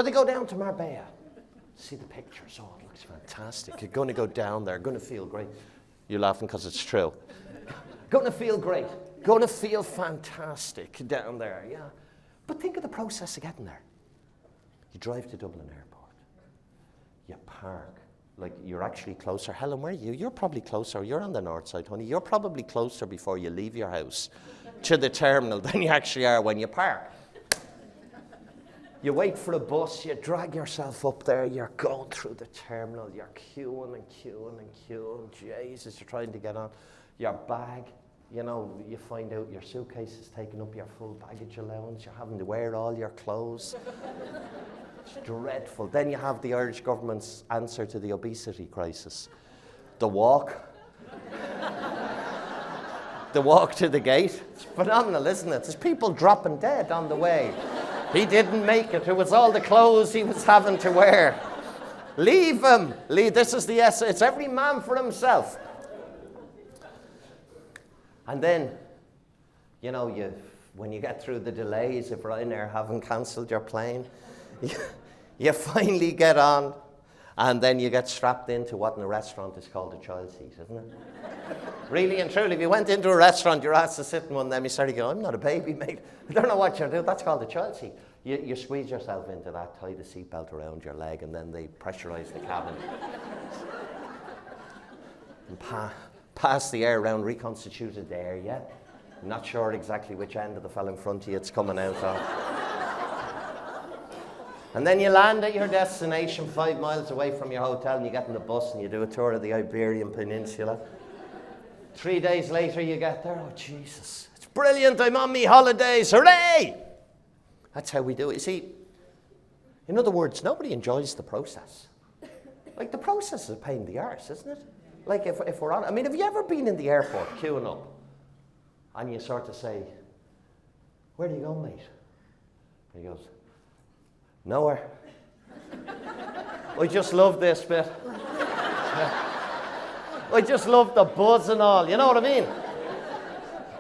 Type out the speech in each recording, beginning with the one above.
So they go down to Marbella. See the pictures. Oh, it looks fantastic. You're going to go down there. Going to feel great. You're laughing because it's true. Going to feel great. Going to feel fantastic down there, yeah. But think of the process of getting there. You drive to Dublin Airport. You park. Like, you're actually closer. Helen, where are you? You're probably closer. You're on the north side, honey. You're probably closer before you leave your house to the terminal than you actually are when you park. You wait for a bus, you drag yourself up there, you're going through the terminal, you're queuing and queuing and queuing. Jesus, you're trying to get on. Your bag, you know, you find out your suitcase is taking up your full baggage allowance, you're having to wear all your clothes. It's dreadful. Then you have the Irish government's answer to the obesity crisis. The walk. The walk to the gate. It's phenomenal, isn't it? There's people dropping dead on the way. He didn't make it. It was all the clothes he was having to wear. Leave him. Leave. This is the essence. It's every man for himself. And then, you know, when you get through the delays, if Ryanair haven't cancelled your plane, you finally get on, and then you get strapped into what in a restaurant is called a child seat, isn't it? Really and truly, if you went into a restaurant, you're asked to sit in one of them, you started going, I'm not a baby, mate. I don't know what you're doing. That's called a child seat. You squeeze yourself into that, tie the seatbelt around your leg, and then they pressurize the cabin. And pass the air around reconstituted air, yeah? Not sure exactly which end of the fella in front of you it's coming out of. And then you land at your destination 5 miles away from your hotel, and you get in the bus and you do a tour of the Iberian Peninsula. 3 days later you get there, oh Jesus, it's brilliant, I'm on me holidays, hooray! That's how we do it. You see, in other words, nobody enjoys the process. Like, the process is a pain in the arse, isn't it? Like, if we're on, I mean, have you ever been in the airport queuing up and you sort of say, where do you go, mate? And he goes, nowhere. I just love this bit. I just love the buzz and all, you know what I mean?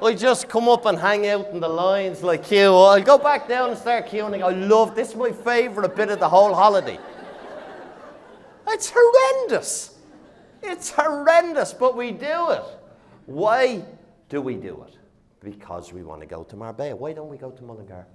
I just come up and hang out in the lines like queue. I'll go back down and start queuing. I love, this is my favourite bit of the whole holiday. It's horrendous. It's horrendous, but we do it. Why do we do it? Because we want to go to Marbella. Why don't we go to Mullingar?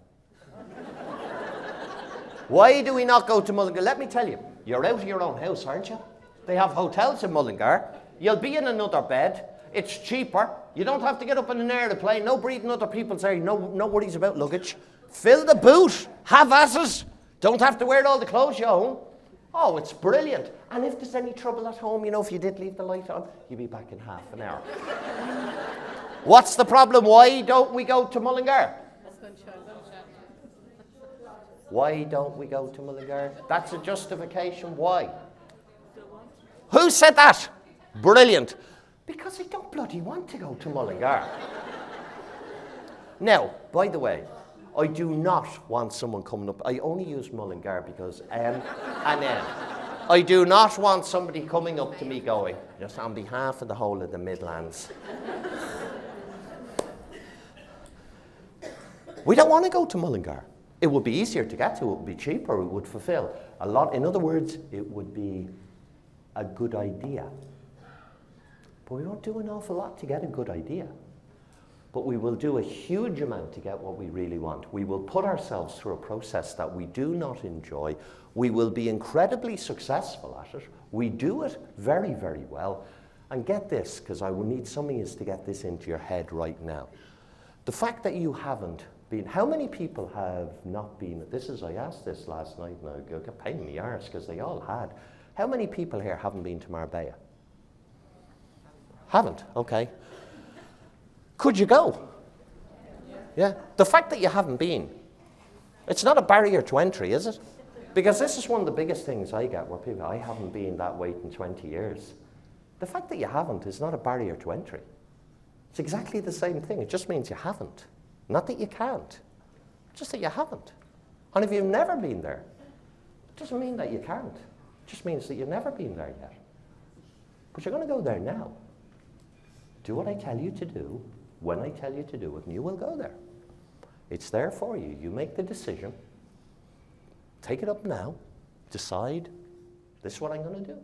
Why do we not go to Mullingar? Let me tell you, you're out of your own house, aren't you? They have hotels in Mullingar. You'll be in another bed. It's cheaper. You don't have to get up in an aeroplane. No breathing other people's air. No worries about luggage. Fill the boot. Have at it. Don't have to wear all the clothes you own. Oh, it's brilliant. And if there's any trouble at home, you know, if you did leave the light on, you'll be back in half an hour. What's the problem? Why don't we go to Mullingar? Why don't we go to Mullingar? That's a justification. Why? Who said that? Brilliant. Because I don't bloody want to go to Mullingar. Now, by the way, I do not want someone coming up. I only use Mullingar because M and N. I do not want somebody coming up to me going, just on behalf of the whole of the Midlands. We don't want to go to Mullingar. It would be easier to get to, it would be cheaper, it would fulfill a lot. In other words, it would be a good idea. But we won't do an awful lot to get a good idea. But we will do a huge amount to get what we really want. We will put ourselves through a process that we do not enjoy. We will be incredibly successful at it. We do it very, very well. And get this, because I will need some of you to get this into your head right now. The fact that you haven't been, how many people have not been, I asked this last night and I got a pain in the arse because they all had. How many people here haven't been to Marbella? Haven't, okay. Could you go? Yeah. The fact that you haven't been, it's not a barrier to entry, is it? Because this is one of the biggest things I get where people, I haven't been that way in 20 years. The fact that you haven't is not a barrier to entry. It's exactly the same thing. It just means you haven't. Not that you can't, just that you haven't. And if you've never been there, it doesn't mean that you can't. It just means that you've never been there yet. But you're going to go there now. Do what I tell you to do, when I tell you to do it, and you will go there. It's there for you. You make the decision. Take it up now. Decide, this is what I'm going to do.